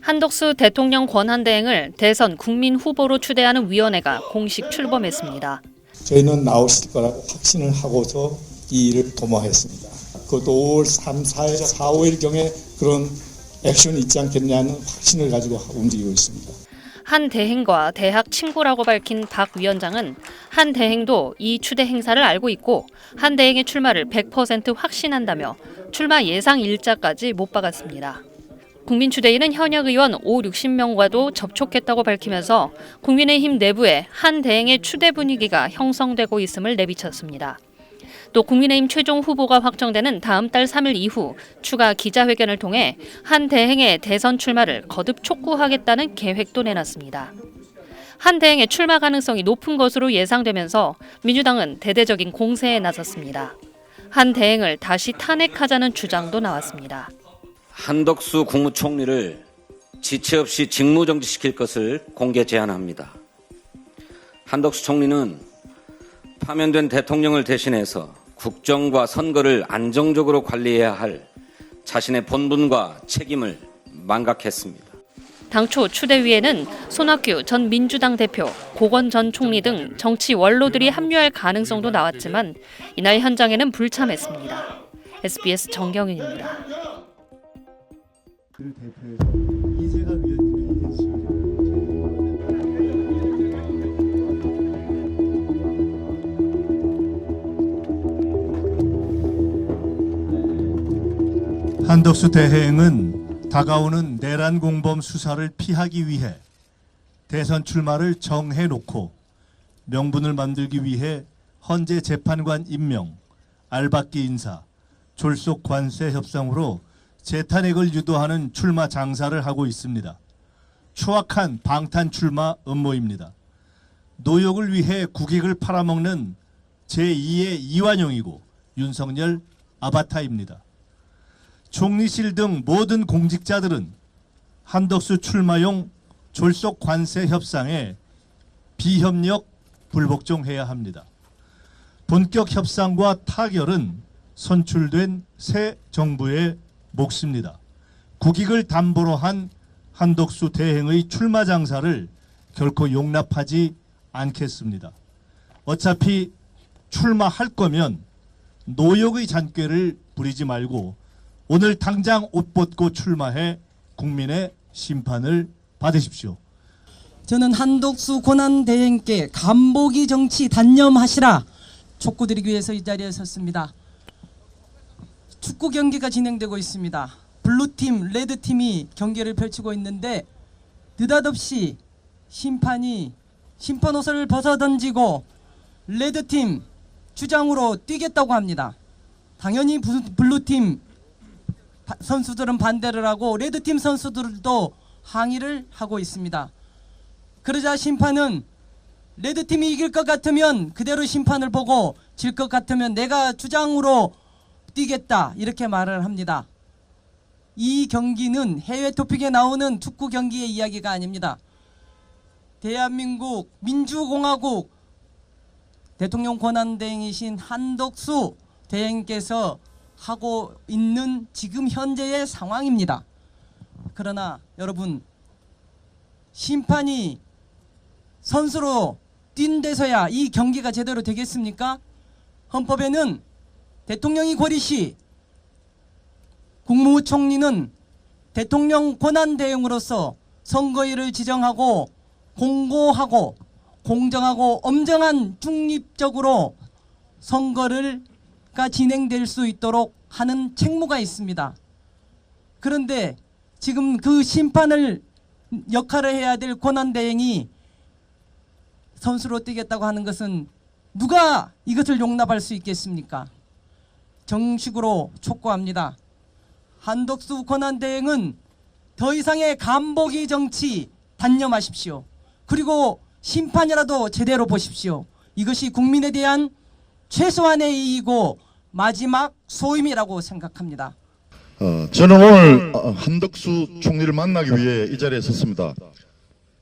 한덕수 대통령 권한대행을 대선 국민 후보로 추대하는 위원회가 공식 출범했습니다. 저희는 나오실 거라고 확신을 하고서 이 일을 도모했습니다. 그것도 5월 3, 4일, 4, 5일경에 그런 액션이 있지 않겠냐는 확신을 가지고 움직이고 있습니다. 한 대행과 대학 친구라고 밝힌 박 위원장은 한 대행도 이 추대 행사를 알고 있고 한 대행의 출마를 100% 확신한다며 출마 예상 일자까지 못 박았습니다. 국민추대위는 현역 의원 50-60명과도 접촉했다고 밝히면서 국민의힘 내부에 한 대행의 추대 분위기가 형성되고 있음을 내비쳤습니다. 또 국민의힘 최종 후보가 확정되는 다음 달 3일 이후 추가 기자회견을 통해 한 대행의 대선 출마를 거듭 촉구하겠다는 계획도 내놨습니다. 한 대행의 출마 가능성이 높은 것으로 예상되면서 민주당은 대대적인 공세에 나섰습니다. 한 대행을 다시 탄핵하자는 주장도 나왔습니다. 한덕수 국무총리를 지체 없이 직무정지시킬 것을 공개 제안합니다. 한덕수 총리는 파면된 대통령을 대신해서 국정과 선거를 안정적으로 관리해야 할 자신의 본분과 책임을 망각했습니다. 당초 추대위에는 손학규 전 민주당 대표, 고건 전 총리 등 정치 원로들이 합류할 가능성도 나왔지만 이날 현장에는 불참했습니다. SBS 정경윤입니다. 한덕수 대행은 다가오는 내란 공범 수사를 피하기 위해 대선 출마를 정해놓고 명분을 만들기 위해 헌재 재판관 임명, 알박기 인사, 졸속 관세 협상으로 재탄핵을 유도하는 출마 장사를 하고 있습니다. 추악한 방탄 출마 음모입니다. 노역을 위해 국익을 팔아먹는 제2의 이완용이고 윤석열 아바타입니다. 총리실 등 모든 공직자들은 한덕수 출마용 졸속 관세 협상에 비협력 불복종해야 합니다. 본격 협상과 타결은 선출된 새 정부의 몫입니다. 국익을 담보로 한 한덕수 대행의 출마 장사를 결코 용납하지 않겠습니다. 어차피 출마할 거면 노역의 잔꾀를 부리지 말고 오늘 당장 옷 벗고 출마해 국민의 심판을 받으십시오. 저는 한덕수 권한대행께 간보기 정치 단념하시라 촉구드리기 위해서 이 자리에 섰습니다. 축구 경기가 진행되고 있습니다. 블루팀, 레드팀이 경기를 펼치고 있는데 느닷없이 심판이 심판 옷을 벗어던지고 레드팀 주장으로 뛰겠다고 합니다. 당연히 블루팀 선수들은 반대를 하고 레드팀 선수들도 항의를 하고 있습니다. 그러자 심판은 레드팀이 이길 것 같으면 그대로 심판을 보고 질 것 같으면 내가 주장으로 뛰겠다 이렇게 말을 합니다. 이 경기는 해외 토픽에 나오는 축구 경기의 이야기가 아닙니다. 대한민국 민주공화국 대통령 권한대행이신 한덕수 대행께서 하고 있는 지금 현재의 상황입니다. 그러나 여러분, 심판이 선수로 뛴 데서야 이 경기가 제대로 되겠습니까? 헌법에는 대통령이 고리시, 국무총리는 대통령 권한대행으로서 선거일을 지정하고 공고하고 공정하고 엄정한 중립적으로 선거를 진행될 수 있도록 하는 책무가 있습니다. 그런데 지금 그 심판을 역할을 해야 될 권한대행이 선수로 뛰겠다고 하는 것은 누가 이것을 용납할 수 있겠습니까? 정식으로 촉구합니다. 한덕수 권한대행은 더 이상의 간보기 정치 단념하십시오. 그리고 심판이라도 제대로 보십시오. 이것이 국민에 대한 최소한의 이의고 마지막 소임이라고 생각합니다. 저는 오늘 한덕수 총리를 만나기 위해 이 자리에 섰습니다.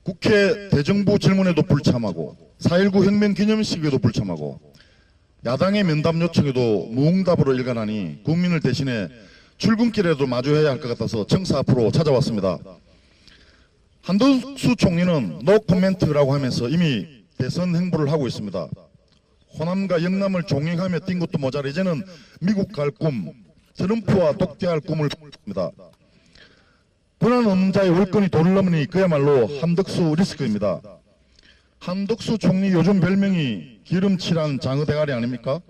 국회 대정부 질문에도 불참하고 4.19 혁명 기념식에도 불참하고 야당의 면담 요청에도 무응답으로 일관하니 국민을 대신해 출근길에도 마주해야 할 것 같아서 청사 앞으로 찾아왔습니다. 한덕수 총리는 노 코멘트라고 하면서 이미 대선 행보를 하고 있습니다. 호남과 영남을 종횡하며 뛴 것도 모자라 이제는 미국 갈 꿈, 트럼프와 독대할 꿈을 꿉니다. 권한 없는 자의 월권이 도를 넘으니 그야말로 한덕수 리스크입니다. 한덕수 총리 요즘 별명이 기름칠한 장어 대가리 아닙니까?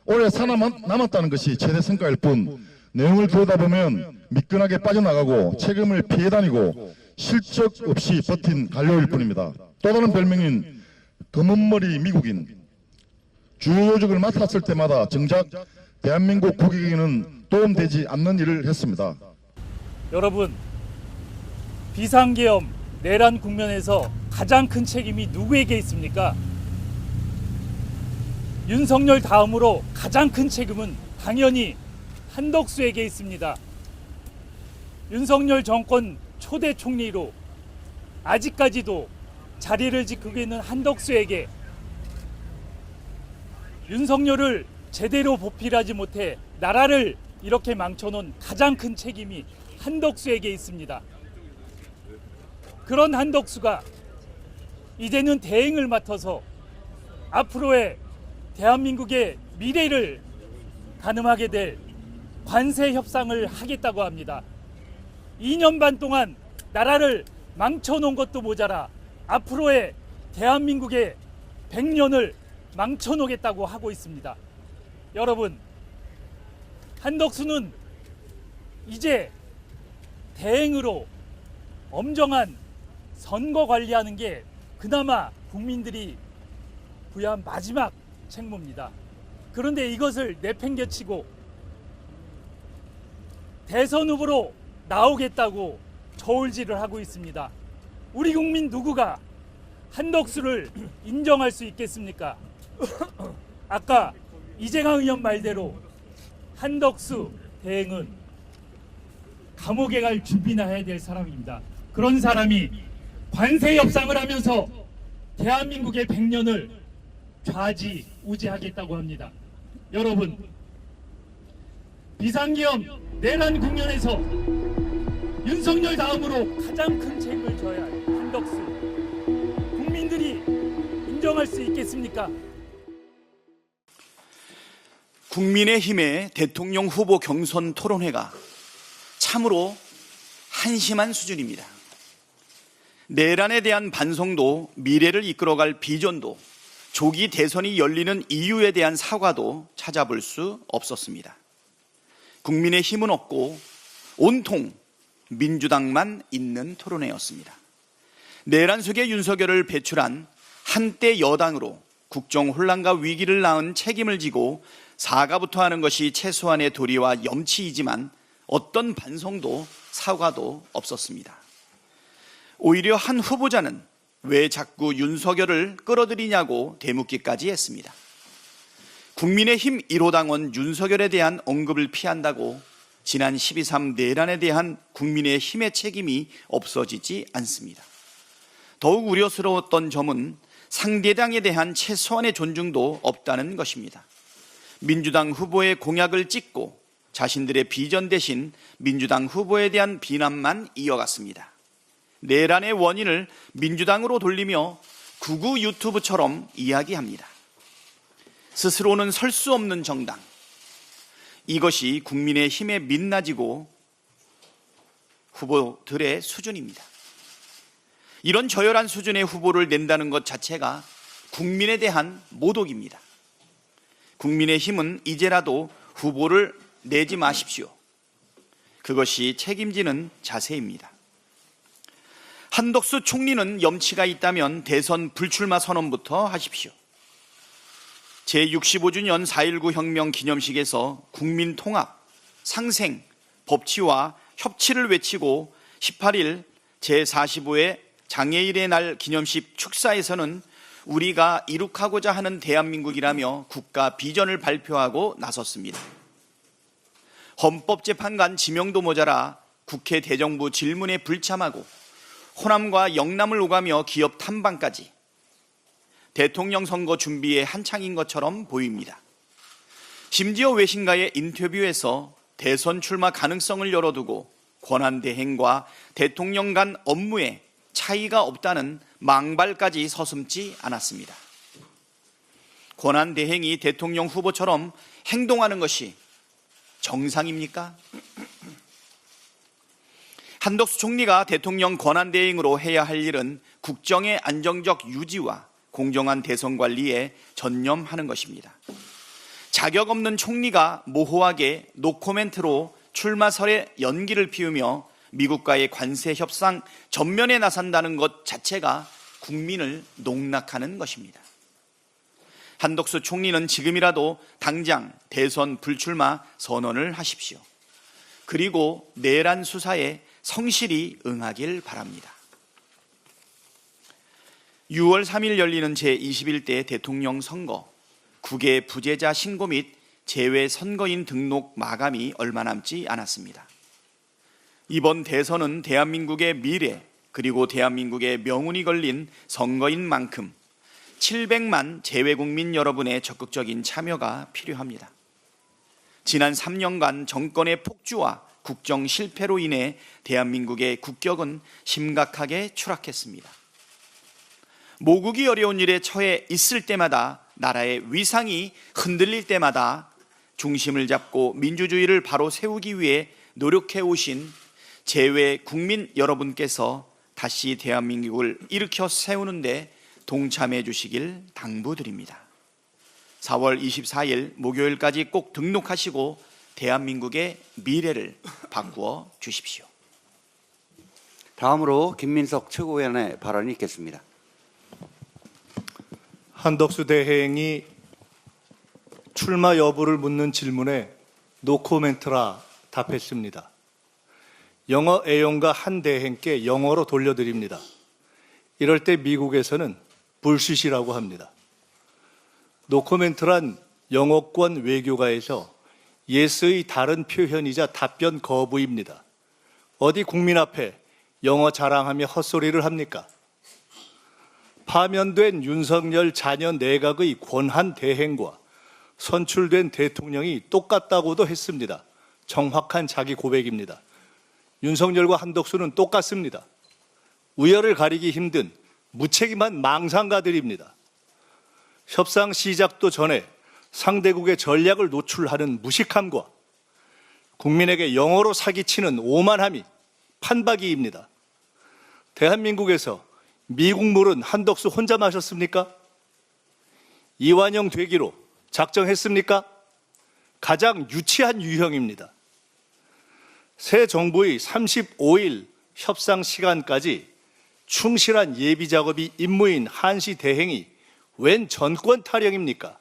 올해 살아남았다는 것이 최대 성과일 뿐 내용을 들여다보면 미끈하게 빠져나가고 책임을 피해 다니고 실적 없이 버틴 관료일 뿐입니다. 또 다른 별명인 검은머리 미국인. 주요 요직을 맡았을 때마다 정작 대한민국 국익에는 도움되지 않는 일을 했습니다. 여러분, 비상계엄, 내란 국면에서 가장 큰 책임이 누구에게 있습니까? 윤석열 다음으로 가장 큰 책임은 당연히 한덕수에게 있습니다. 윤석열 정권 초대 총리로 아직까지도 자리를 지키고 있는 한덕수에게 윤석열을 제대로 보필하지 못해 나라를 이렇게 망쳐놓은 가장 큰 책임이 한덕수에게 있습니다. 그런 한덕수가 이제는 대행을 맡아서 앞으로의 대한민국의 미래를 가늠하게 될 관세 협상을 하겠다고 합니다. 2년 반 동안 나라를 망쳐놓은 것도 모자라 앞으로의 대한민국의 100년을 망쳐놓겠다고 하고 있습니다. 여러분, 한덕수는 이제 대행으로 엄정한 선거 관리하는 게 그나마 국민들이 부여한 마지막 책무입니다. 그런데 이것을 내팽개치고 대선 후보로 나오겠다고 저울질을 하고 있습니다. 우리 국민 누구가 한덕수를 인정할 수 있겠습니까? 아까 이재강 의원 말대로 한덕수 대행은 감옥에 갈 준비나 해야 될 사람입니다. 그런 사람이 관세 협상을 하면서 대한민국의 100년을 좌지우지하겠다고 합니다. 여러분, 비상계엄 내란 국면에서 윤석열 다음으로 가장 큰 책임을 져야 할 한덕수, 국민들이 인정할 수 있겠습니까? 국민의힘의 대통령 후보 경선 토론회가 참으로 한심한 수준입니다. 내란에 대한 반성도, 미래를 이끌어갈 비전도, 조기 대선이 열리는 이유에 대한 사과도 찾아볼 수 없었습니다. 국민의힘은 없고 온통 민주당만 있는 토론회였습니다. 내란 속에 윤석열을 배출한 한때 여당으로 국정 혼란과 위기를 낳은 책임을 지고 사과부터 하는 것이 최소한의 도리와 염치이지만 어떤 반성도 사과도 없었습니다. 오히려 한 후보자는 왜 자꾸 윤석열을 끌어들이냐고 되묻기까지 했습니다. 국민의힘 1호 당원 윤석열에 대한 언급을 피한다고 지난 12.3 내란에 대한 국민의힘의 책임이 없어지지 않습니다. 더욱 우려스러웠던 점은 상대당에 대한 최소한의 존중도 없다는 것입니다. 민주당 후보의 공약을 찍고 자신들의 비전 대신 민주당 후보에 대한 비난만 이어갔습니다. 내란의 원인을 민주당으로 돌리며 극우 유튜브처럼 이야기합니다. 스스로는 설 수 없는 정당, 이것이 국민의힘의 민낯이고 후보들의 수준입니다. 이런 저열한 수준의 후보를 낸다는 것 자체가 국민에 대한 모독입니다. 국민의힘은 이제라도 후보를 내지 마십시오. 그것이 책임지는 자세입니다. 한덕수 총리는 염치가 있다면 대선 불출마 선언부터 하십시오. 제65주년 4.19 혁명 기념식에서 국민 통합, 상생, 법치와 협치를 외치고 18일 제45회 장애인의 날 기념식 축사에서는 우리가 이룩하고자 하는 대한민국이라며 국가 비전을 발표하고 나섰습니다. 헌법재판관 지명도 모자라 국회 대정부 질문에 불참하고 호남과 영남을 오가며 기업 탐방까지 대통령 선거 준비에 한창인 것처럼 보입니다. 심지어 외신과의 인터뷰에서 대선 출마 가능성을 열어두고 권한대행과 대통령 간 업무에 차이가 없다는 망발까지 서슴지 않았습니다. 권한대행이 대통령 후보처럼 행동하는 것이 정상입니까? 한덕수 총리가 대통령 권한대행으로 해야 할 일은 국정의 안정적 유지와 공정한 대선 관리에 전념하는 것입니다. 자격 없는 총리가 모호하게 노코멘트로 출마설에 연기를 피우며 미국과의 관세 협상 전면에 나선다는 것 자체가 국민을 농락하는 것입니다. 한덕수 총리는 지금이라도 당장 대선 불출마 선언을 하십시오. 그리고 내란 수사에 성실히 응하길 바랍니다. 6월 3일 열리는 제21대 대통령 선거, 국외 부재자 신고 및 재외 선거인 등록 마감이 얼마 남지 않았습니다. 이번 대선은 대한민국의 미래 그리고 대한민국의 명운이 걸린 선거인 만큼 700만 재외국민 여러분의 적극적인 참여가 필요합니다. 지난 3년간 정권의 폭주와 국정 실패로 인해 대한민국의 국격은 심각하게 추락했습니다. 모국이 어려운 일에 처해 있을 때마다, 나라의 위상이 흔들릴 때마다 중심을 잡고 민주주의를 바로 세우기 위해 노력해 오신 재외 국민 여러분께서 다시 대한민국을 일으켜 세우는데 동참해 주시길 당부드립니다. 4월 24일 목요일까지 꼭 등록하시고 대한민국의 미래를 바꾸어 주십시오. 다음으로 김민석 최고위원의 발언이 있겠습니다. 한덕수 대행이 출마 여부를 묻는 질문에 노코멘트라 답했습니다. 영어 애용가 한 대행께 영어로 돌려드립니다. 이럴 때 미국에서는 불쉿이라고 합니다. 노코멘트란 영어권 외교가에서 예스의 다른 표현이자 답변 거부입니다. 어디 국민 앞에 영어 자랑하며 헛소리를 합니까? 파면된 윤석열 자녀 내각의 권한 대행과 선출된 대통령이 똑같다고도 했습니다. 정확한 자기 고백입니다. 윤석열과 한덕수는 똑같습니다. 우열을 가리기 힘든 무책임한 망상가들입니다. 협상 시작도 전에 상대국의 전략을 노출하는 무식함과 국민에게 영어로 사기치는 오만함이 판박이입니다. 대한민국에서 미국 물은 한덕수 혼자 마셨습니까? 이완영 되기로 작정했습니까? 가장 유치한 유형입니다. 새 정부의 35일 협상 시간까지 충실한 예비 작업이 임무인 한시 대행이 웬 전권 타령입니까?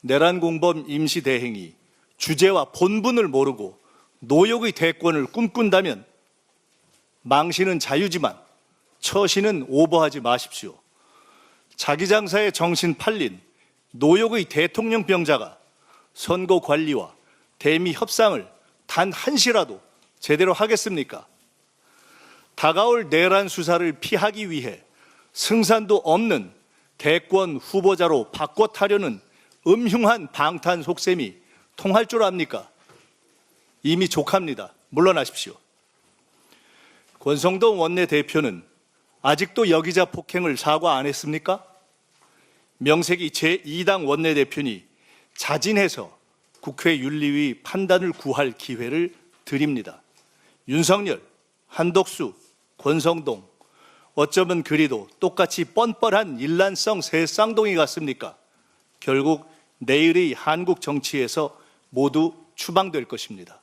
내란 공범 임시 대행이 주제와 본분을 모르고 노역의 대권을 꿈꾼다면 망신은 자유지만 처신은 오버하지 마십시오. 자기 장사에 정신 팔린 노역의 대통령 병자가 선거 관리와 대미 협상을 단 한시라도 제대로 하겠습니까? 다가올 내란 수사를 피하기 위해 승산도 없는 대권 후보자로 바꿔타려는 음흉한 방탄 속셈이 통할 줄 압니까? 이미 족합니다. 물러나십시오. 권성동 원내대표는 아직도 여기자 폭행을 사과 안 했습니까? 명색이 제2당 원내대표니 자진해서 국회 윤리위 판단을 구할 기회를 드립니다. 윤석열, 한덕수, 권성동, 어쩌면 그리도 똑같이 뻔뻔한 일란성 새 쌍둥이 같습니까? 결국 내일의 한국 정치에서 모두 추방될 것입니다.